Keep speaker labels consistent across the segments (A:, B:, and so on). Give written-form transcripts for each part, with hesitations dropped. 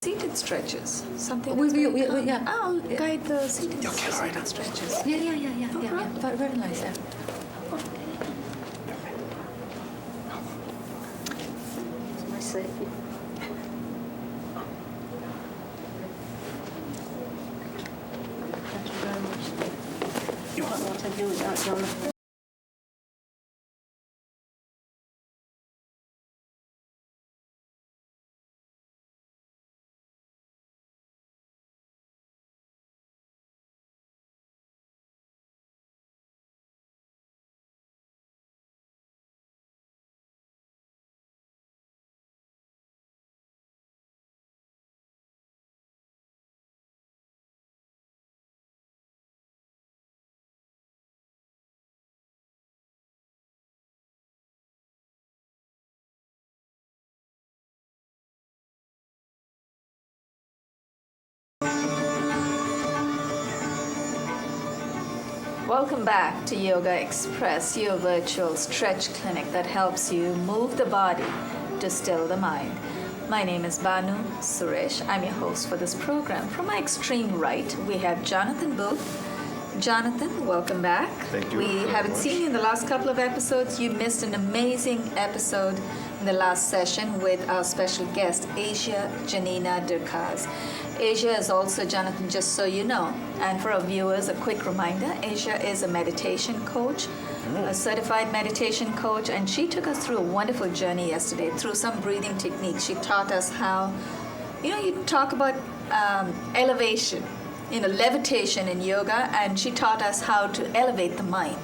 A: seated stretches. Something I'll guide the seated stretches.
B: Yeah. Very nice. Yeah.
A: My safety. Thank you very much. What I do without Jonathan. Welcome back to Yogaxpress, your virtual stretch clinic that helps you move the body to still the mind. My name is Banu Suresh. I'm your host for this program. From my extreme right, we have Jonathan Boothe. Jonathan, welcome back.
C: Thank you.
A: We
C: very
A: haven't
C: much.
A: seen you in the last couple of episodes. You missed an amazing episode in the last session with our special guest, Janina-Dyrkacz. Asia is also, Jonathan, just so you know, and for our viewers, a quick reminder, Asia is a meditation coach, a certified meditation coach, and she took us through a wonderful journey yesterday through some breathing techniques. She taught us how, you talk about elevation, levitation in yoga, and she taught us how to elevate the mind.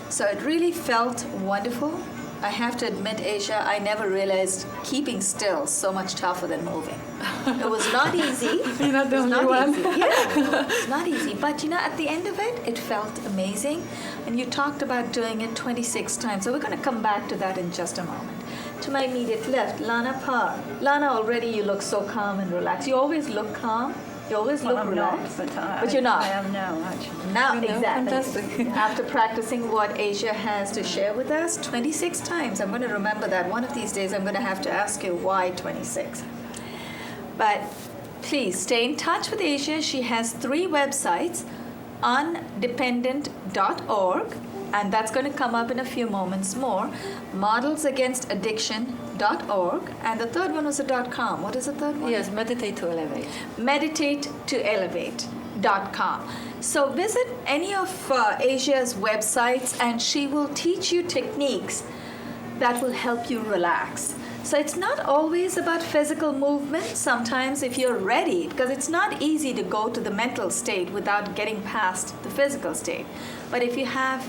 A: So it really felt wonderful. I have to admit, Asia, I never realized keeping still so much tougher than moving. It was not easy.
B: You're not the only one.
A: Yeah, it's not easy. But at the end of it, it felt amazing. And you talked about doing it 26 times. So we're going to come back to that in just a moment. To my immediate left, Lana Parr. Lana, already you look so calm and relaxed. You always look calm. You always look relaxed. But you're not.
D: I am now, actually.
A: Now,
B: Fantastic.
A: exactly. After practicing what Asia has to share with us 26 times, I'm going to remember that. One of these days, I'm going to have to ask you why 26. But please stay in touch with Asia. She has 3 websites, undependent.org, and that's going to come up in a few moments more, modelsagainstaddiction.org, and the third one was a .com. What is the third one?
B: Yes, meditate to elevate.
A: meditatetoelevate.com. So visit any of Asia's websites, and she will teach you techniques that will help you relax. So it's not always about physical movement. Sometimes if you're ready, because it's not easy to go to the mental state without getting past the physical state. But if you have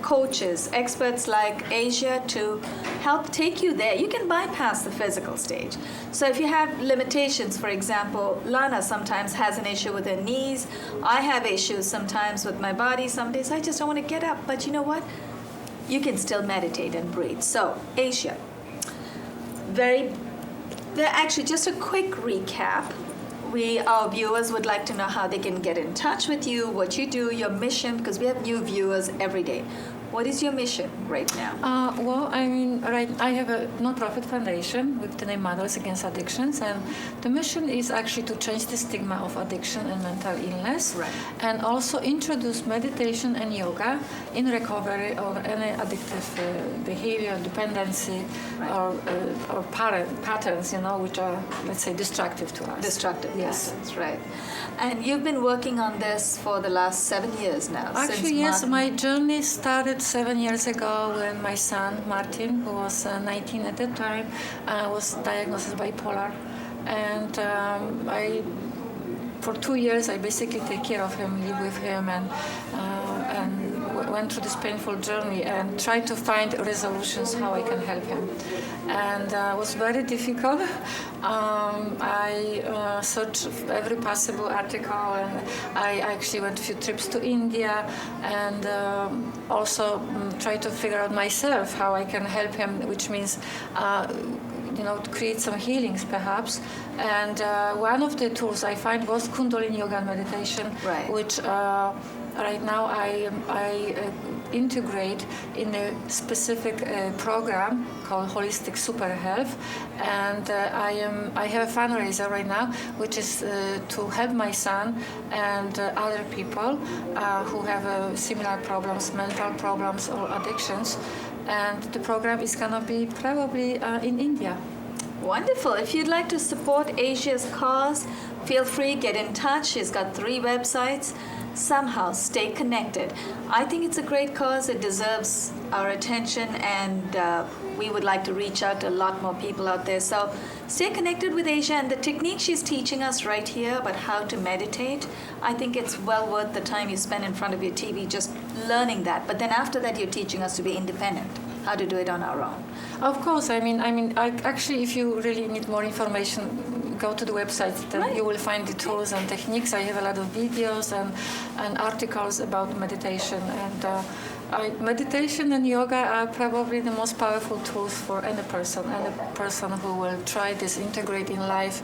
A: coaches, experts like Asia to help take you there, you can bypass the physical stage. So if you have limitations, for example, Lana sometimes has an issue with her knees. I have issues sometimes with my body. Some days I just don't want to get up. But you know what? You can still meditate and breathe. So, Asia. Actually, just a quick recap. Our viewers would like to know how they can get in touch with you, what you do, your mission, because we have new viewers every day. What is your mission right now?
B: I have a non-profit foundation with the name Models Against Addictions, and the mission is actually to change the stigma of addiction and mental illness,
A: Right.
B: and also introduce meditation and yoga in recovery of any addictive behavior, dependency,
A: Right.
B: or patterns, which are, let's say, destructive to us.
A: Destructive
B: Yes.
A: patterns, right. And you've been working on this for the last 7 years now.
B: Actually, yes, my journey started 7 years ago when my son, Martin, who was 19 at that time, was diagnosed as bipolar. And for 2 years, I basically take care of him, live with him, and went through this painful journey and tried to find resolutions how I can help him. And it was very difficult. I searched every possible article, and I actually went a few trips to India, and also tried to figure out myself how I can help him, which means to create some healings perhaps. And one of the tools I find was Kundalini yoga and meditation,
A: Right.
B: which right now I integrate in a specific program called Holistic Super Health. And I have a fundraiser right now, which is to help my son and other people who have similar problems, mental problems or addictions. And the program is going to be probably in India.
A: Wonderful. If you'd like to support Asia's cause, feel free, get in touch. She's got 3 websites. Somehow stay connected. I think it's a great cause. It deserves our attention, and we would like to reach out to a lot more people out there. So stay connected with Asia, and the technique she's teaching us right here about how to meditate, I think it's well worth the time you spend in front of your TV just learning that. But then after that, you're teaching us to be independent, how to do it on our own.
B: Of course, I actually, if you really need more information, go to the website. Then
A: Right.
B: you will find the tools and techniques. I have a lot of videos and articles about meditation. And meditation and yoga are probably the most powerful tools for any person. Any person who will try this, integrate in life,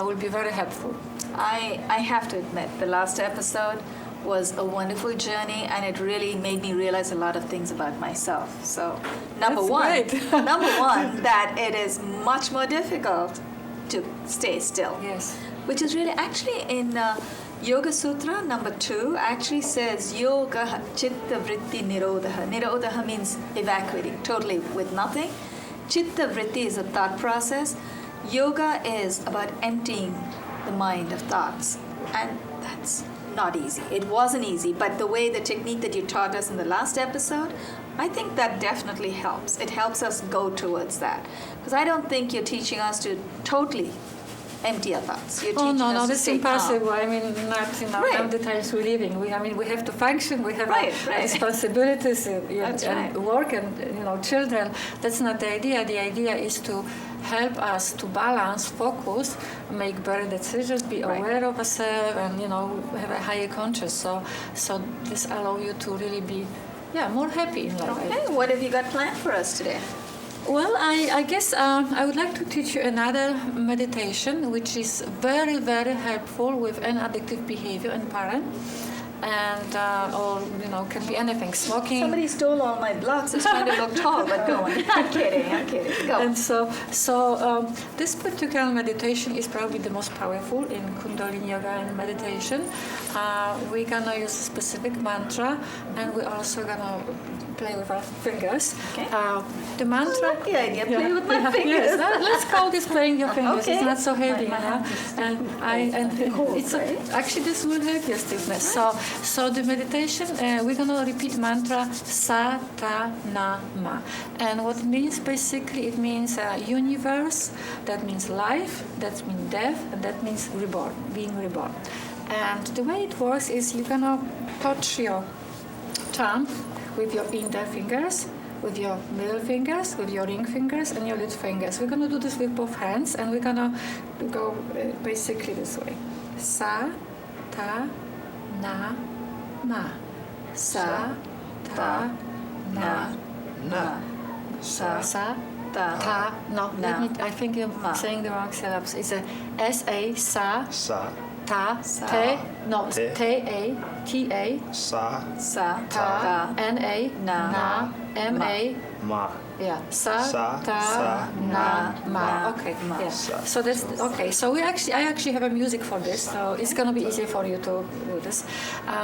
B: will be very helpful.
A: I have to admit, the last episode was a wonderful journey, and it really made me realize a lot of things about myself. So, number
B: That's
A: one,
B: great.
A: number one, that it is much more difficult to stay still.
B: Yes.
A: Which is really actually in Yoga Sutra number 2 actually says Yoga Chitta Vritti Nirodha. Nirodha means evacuating, totally with nothing. Chitta Vritti is a thought process. Yoga is about emptying the mind of thoughts. And that's not easy. It wasn't easy, but the way the technique that you taught us in the last episode, I think that definitely helps. It helps us go towards that. Because I don't think you're teaching us to totally empty our thoughts. You're teaching us to
B: that's
A: stay
B: impossible.
A: calm.
B: I mean, not in
A: Right.
B: all the times we're living. We have to function. We have
A: Right.
B: responsibilities
A: That's
B: and
A: right.
B: work and children. That's not the idea. The idea is to help us to balance, focus, make better decisions, be
A: Right.
B: aware of ourselves, and have a higher conscious. So this allows you to really be more happy in life.
A: Okay, what have you got planned for us today?
B: Well, I guess I would like to teach you another meditation, which is very, very helpful with an addictive behavior and parent, and or can be anything, smoking.
A: Somebody stole all my blocks. It's trying to look tall, but go on. I'm kidding. Go.
B: And so this particular meditation is probably the most powerful in Kundalini Yoga and meditation. We're gonna use a specific mantra, and we're also gonna play with our fingers.
A: Okay.
B: The mantra.
A: I like the idea. Play with my fingers.
B: Yes, let's call this playing your fingers.
A: Okay.
B: It's not so heavy,
A: My hand
B: And it's actually this will help your stiffness. So the meditation, we're gonna repeat mantra Sa Ta Na Ma, and what it means basically, it means universe. That means life. That means death, and that means reborn, being reborn. And the way it works is you're gonna touch your thumb with your index fingers, with your middle fingers, with your ring fingers, and your little fingers. We're going to do this with both hands, and we're going to go basically this way. Sa, ta, na, ma. Sa, ta, na,
A: Na. Sa.
B: sa,
A: Ta.
B: ta. No,
A: Na.
B: I think you're
A: Ma.
B: saying the wrong syllables. It's a S-A, sa,
C: Sa,
B: ta,
A: Sa.
B: te, no,
C: Te.
B: T-A, T-A,
C: sa,
A: Sa.
B: ta, N-A,
A: Na.
B: na, M-A,
C: ma.
B: yeah, sa,
C: Sa,
B: ta,
C: sa,
B: na, ma.
A: ma,
B: Okay,
A: ma.
B: yeah.
C: Sa.
B: So that's okay. So I actually have a music for this, so it's gonna be easier for you to do this.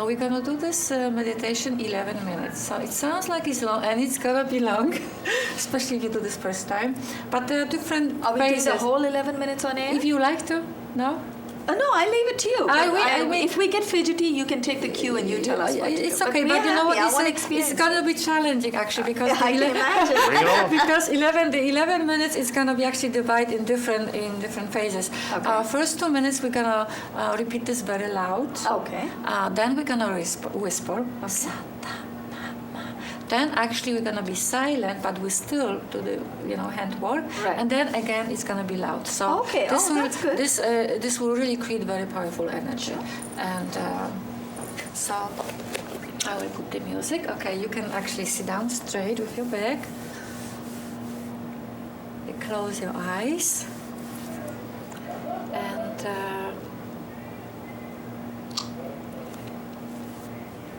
B: We're gonna do this meditation 11 minutes. So it sounds like it's long, and it's gonna be long, especially if you do this first time. But there are different
A: Are we doing
B: phases.
A: the whole 11 minutes on air?
B: If you like to, no.
A: No, I leave it to you.
B: I mean-
A: if we get fidgety, you can take the cue and you tell us what to
B: It's
A: do.
B: okay,
A: we
B: but
A: are
B: you know
A: happy.
B: what?
A: I want
B: It's
A: experience.
B: gonna be challenging actually because
A: I can imagine.
C: Bring it on.
B: because the 11 minutes is gonna be actually divided in different phases.
A: Okay.
B: First 2 minutes we're gonna repeat this very loud.
A: Okay.
B: Then we're gonna whisper. Sa, ta, na, ma. Then actually we're gonna be silent, but we still do the hand work.
A: Right.
B: And then again it's gonna be loud. So
A: Okay.
B: this will
A: That's good.
B: this will really create very powerful energy. And so I will put the music. Okay, you can actually sit down straight with your back. You close your eyes. And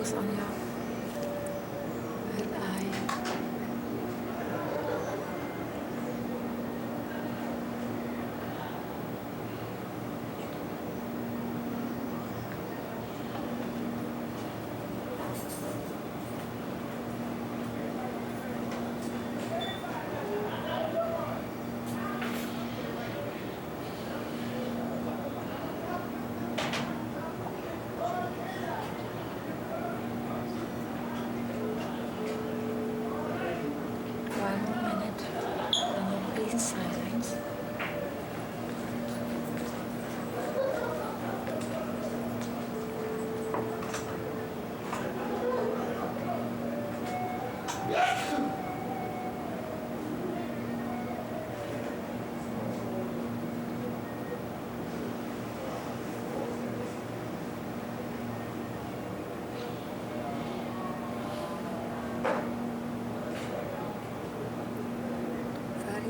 B: focus on your right eye. One more minute, and then be in silence.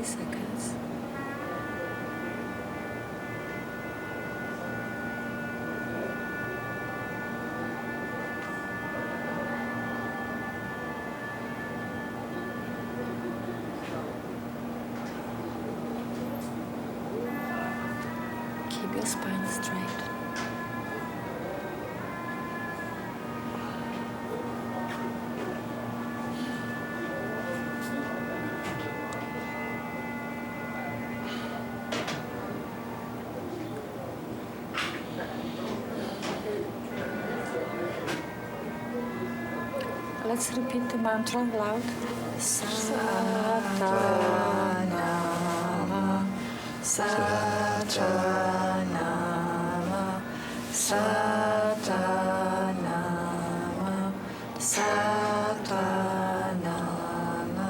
B: Seconds. Keep your spine straight. Let's repeat the mantra loud. Satanama, Satanama, Satanama, Satanama, Satanama,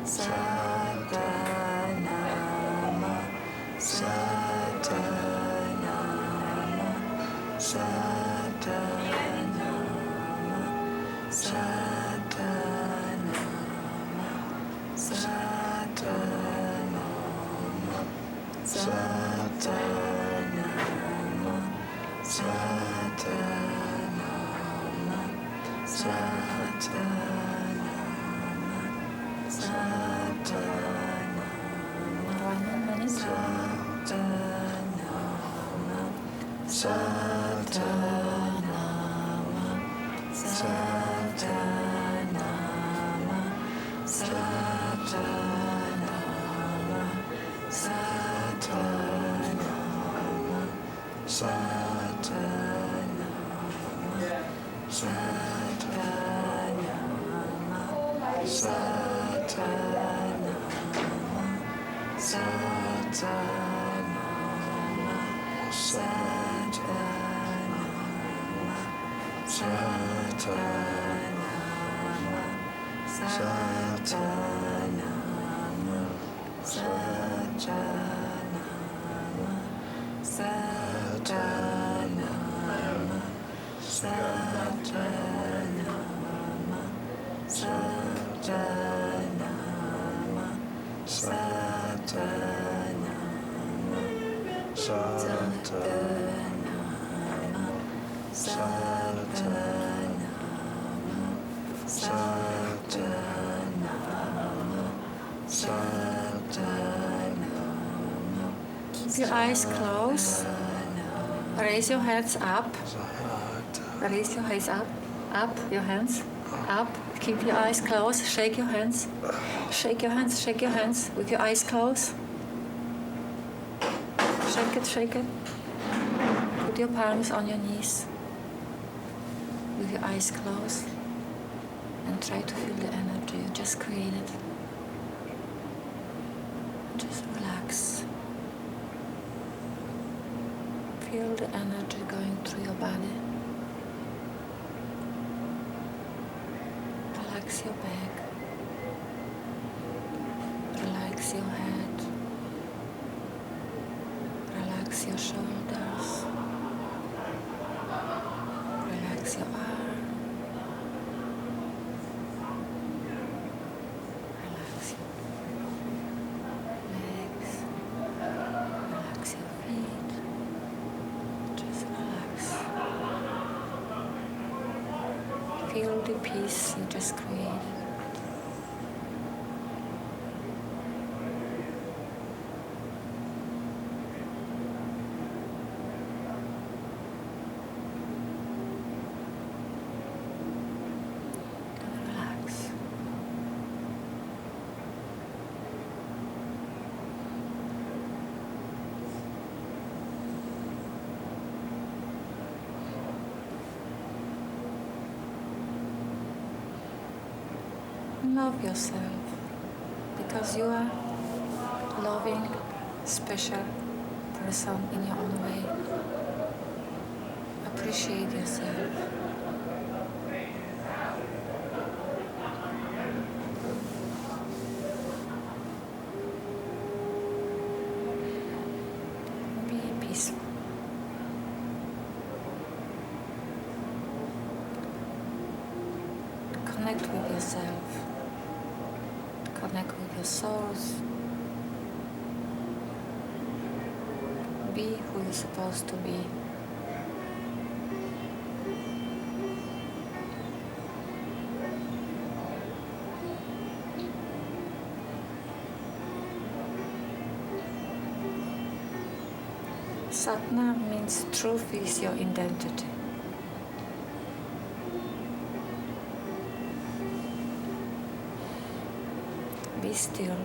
B: Satanama, Satanama, Satanama, Satanama, Satanama, Satanama, Satanama, Satanama. 1 minute. Satanama, Satanama, Satanama, Satanama, Satanama, Satanama, Satanama, Satanama, Satanama, Satanama, Satanama, Satanama, Satanama, Satanama, Satanama, Satanama, Satanama, Satanama, Satanama. Keep your eyes closed. Raise your hands up. Raise your hands up. Up, your hands. Up. Keep your eyes closed. Shake your hands. Shake your hands. Shake your hands with your eyes closed. Shake it, shake it. Put your palms on your knees with your eyes closed and try to feel the energy you just created. Just relax. Feel the energy going through your body. Relax your back. Relax your head. Relax your shoulders. Relax your arm. Relax your legs. Relax your feet. Just relax. feel the peace you just created. Relax. Love yourself because you are loving, special person in your own way. Appreciate yourself. Be peaceful. Connect with yourself. Connect with your source. Be who you're supposed to be. Satna means truth is your identity. Be still.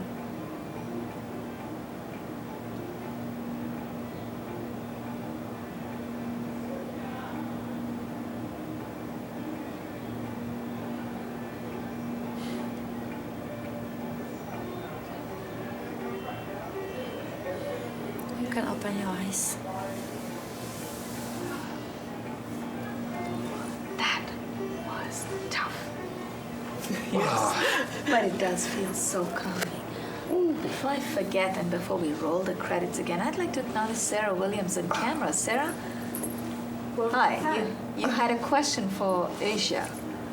B: You can open your eyes.
A: That was tough. But it does feel so calming. Before I forget and before we roll the credits again, I'd like to acknowledge Sarah Williams on camera. Sarah,
D: Well,
A: hi. You had a question for Asia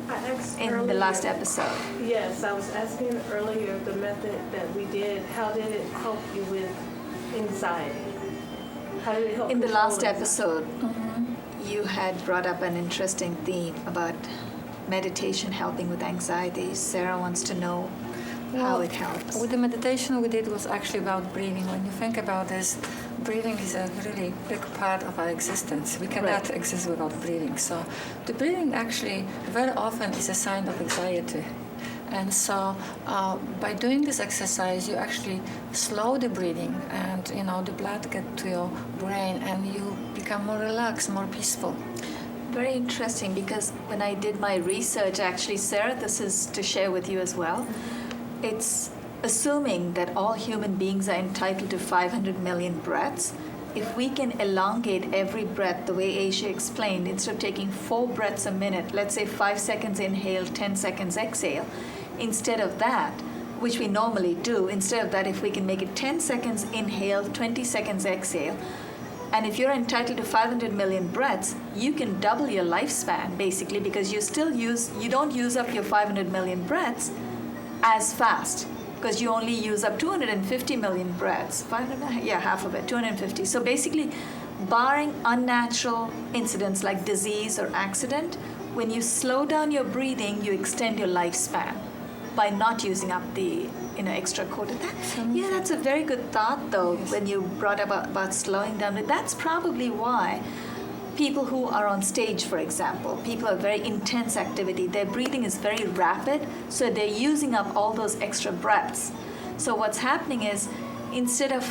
D: I asked
A: in the
D: earlier-
A: last episode.
D: Yes, I was asking earlier the method that we did. How did it help you with anxiety? How did it help
A: In the
D: control
A: last
D: anxiety?
A: episode, you had brought up an interesting theme about meditation helping with anxiety. Sarah wants to know how it helps.
B: With the meditation we did was actually about breathing. When you think about this, breathing is a really big part of our existence. We cannot
A: Right.
B: exist without breathing. So the breathing actually very often is a sign of anxiety. And so by doing this exercise, you actually slow the breathing and, the blood gets to your brain and you become more relaxed, more peaceful.
A: Very interesting, because when I did my research, actually, Sarah, this is to share with you as well. It's assuming that all human beings are entitled to 500 million breaths. If we can elongate every breath the way Asia explained, instead of taking 4 breaths a minute, let's say 5 seconds inhale, 10 seconds exhale, instead of that, which we normally do, instead of that, if we can make it 10 seconds inhale, 20 seconds exhale, and if you're entitled to 500 million breaths, you can double your lifespan, basically, because you don't use up your 500 million breaths as fast, because you only use up 250 million breaths. 500, yeah, half of it, 250. So basically, barring unnatural incidents like disease or accident, when you slow down your breathing, you extend your lifespan by not using up the extra quota. That's a very good thought, though,
B: Yes.
A: when you brought up about slowing down. But that's probably why people who are on stage, for example, people are very intense activity, their breathing is very rapid, so they're using up all those extra breaths. So what's happening is, instead of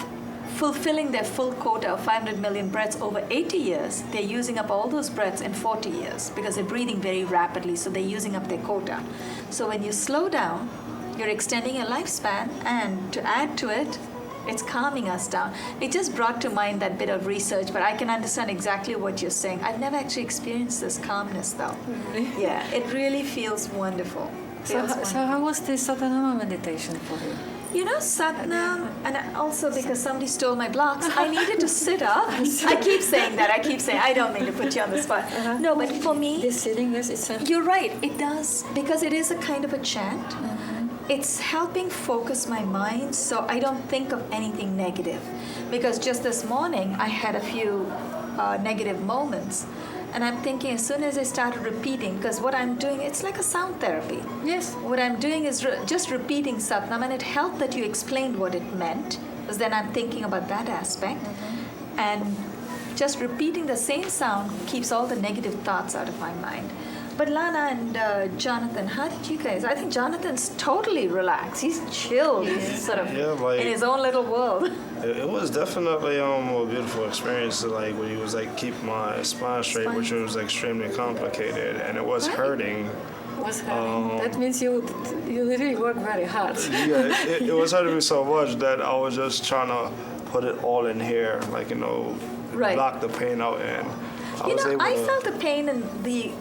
A: fulfilling their full quota of 500 million breaths over 80 years, they're using up all those breaths in 40 years because they're breathing very rapidly, so they're using up their quota. So when you slow down, you're extending your lifspan, and to add to it, it's calming us down. It just brought to mind that bit of research, but I can understand exactly what you're saying. I've never actually experienced this calmness, though.
B: Really?
A: Yeah, it really feels wonderful.
B: So how was the Satanama meditation for you?
A: Satnam, and also because somebody stole my blocks, I needed to sit up. I keep saying that. I don't mean to put you on the spot. No, but for me,
B: This sitting, yes, it's a...
A: you're right. It does, because it is a kind of a chant. It's helping focus my mind so I don't think of anything negative. Because just this morning, I had a few negative moments. And I'm thinking, as soon as I started repeating, because what I'm doing, it's like a sound therapy.
B: Yes.
A: What I'm doing is just repeating Satnam, and it helped that you explained what it meant, because then I'm thinking about that aspect. And just repeating the same sound keeps all the negative thoughts out of my mind. But Lana and Jonathan, how did you guys? I think Jonathan's totally relaxed. He's chilled. He's sort of in his own little world.
C: It was definitely a beautiful experience to when he was keep my spine straight, which was extremely complicated, and it was hurting.
B: Was hurting. That means you really work very hard.
C: Yeah, it was hurting me so much that I was just trying to put it all in here,
A: Right.
C: block the pain out, and
A: I felt the pain in the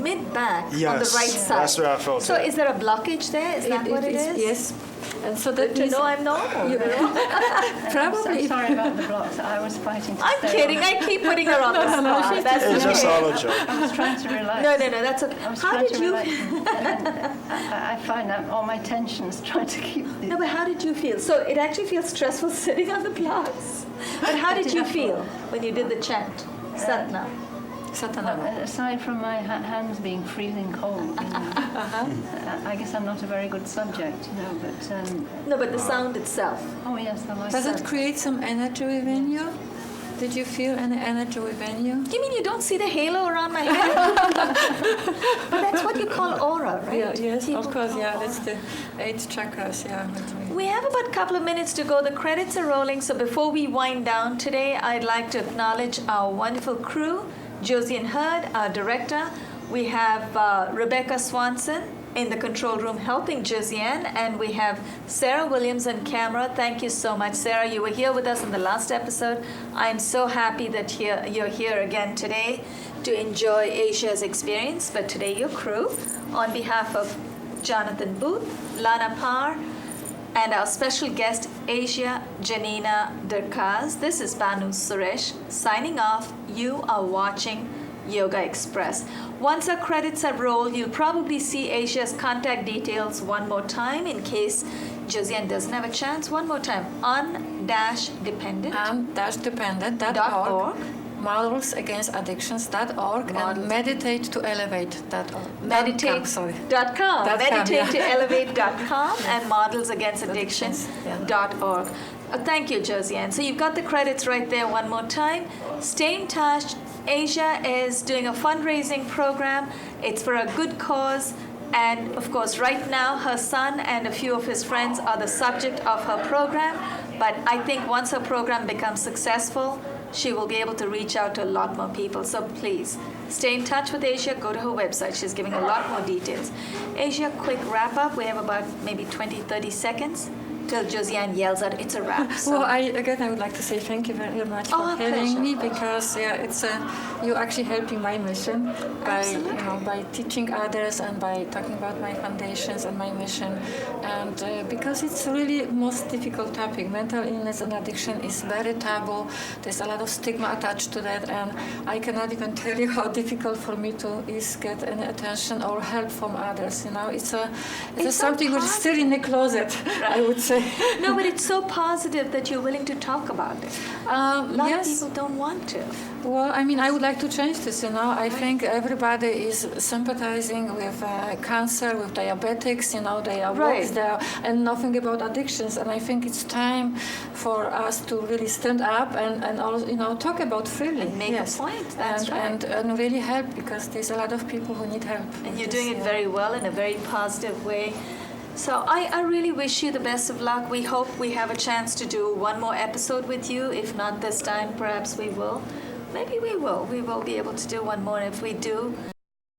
A: mid-back on the right side.
C: That's where I felt
A: So
C: it.
A: is there a blockage there? Is that what it is?
B: Yes. And so that
A: To know I'm normal.
B: Probably.
E: I'm sorry about the blocks. I was fighting to
A: I'm
E: stay
A: kidding.
E: on.
A: I keep putting her on the spot. That's
C: It's just
A: okay.
C: all a joke.
E: I was trying to relax.
A: No, that's okay.
E: I was
A: How
E: trying
A: did
E: to
A: you?
E: relax. I find that all my tensions trying to keep the...
A: No, but how did you feel? So it actually feels stressful sitting on the blocks. But how did you feel when you did the chant, Satnam?
E: Aside from my hands being freezing cold, I guess I'm not a very good subject, but...
A: No, but the sound itself.
E: Oh, yes, I like
B: Does
E: that.
B: it create some energy within you? Did you feel any energy within you?
A: You mean you don't see the halo around my head? But that's what you call aura, right?
B: Yeah, yes,
A: People
B: of course,
A: call
B: yeah.
A: aura.
B: That's the 8 chakras, yeah.
A: We have about a couple of minutes to go. The credits are rolling, so before we wind down today, I'd like to acknowledge our wonderful crew, Josie and Hurd, our director. We have Rebecca Swanson in the control room helping Josiane, and we have Sarah Williams on camera. Thank you so much, Sarah. You were here with us in the last episode. I'm so happy that you're here again today to enjoy Asia's experience, but today your crew, on behalf of Jonathan Boothe, Lana Parr, and our special guest, Asia Janina-Dyrkacz. This is Banu Suresh signing off. You are watching Yogaxpress. Once our credits have rolled, you'll probably see Asia's contact details one more time in case Josiane doesn't have a chance. One more time,
B: On-dependent.org, modelsagainstaddictions.org, and meditate-to-elevate.org.
A: Meditate.com, meditate-to-elevate.com, and modelsagainstaddictions.org. Thank you, Josiane. So you've got the credits right there one more time. Stay in touch. Asia is doing a fundraising program. It's for a good cause. And of course, right now, her son and a few of his friends are the subject of her program. But I think once her program becomes successful, she will be able to reach out to a lot more people. So please, stay in touch with Asia. Go to her website. She's giving a lot more details. Asia, quick wrap up. We have about maybe 20, 30 seconds till Josiane yells out, it's a wrap. So.
B: Well, I would like to say thank you very much for having me, because it's you're actually helping my mission by by teaching others and by talking about my foundations and my mission, and because it's really most difficult topic. Mental illness and addiction is very taboo. There's a lot of stigma attached to that, and I cannot even tell you how difficult for me to get any attention or help from others. It's something which is still in the closet, I would say.
A: No, but it's so positive that you're willing to talk about it. A lot of people don't want to.
B: Well, I mean, I would like to change this, I think everybody is sympathizing with cancer, with diabetics, they are
A: Right.
B: works there, and nothing about addictions. And I think it's time for us to really stand up and also, talk about freely.
A: And make a point, that's right.
B: And really help, because there's a lot of people who need help.
A: And you're doing it very well in a very positive way. So I really wish you the best of luck. We hope we have a chance to do one more episode with you. If not this time, perhaps we will. Maybe we will. We will be able to do one more. If we do,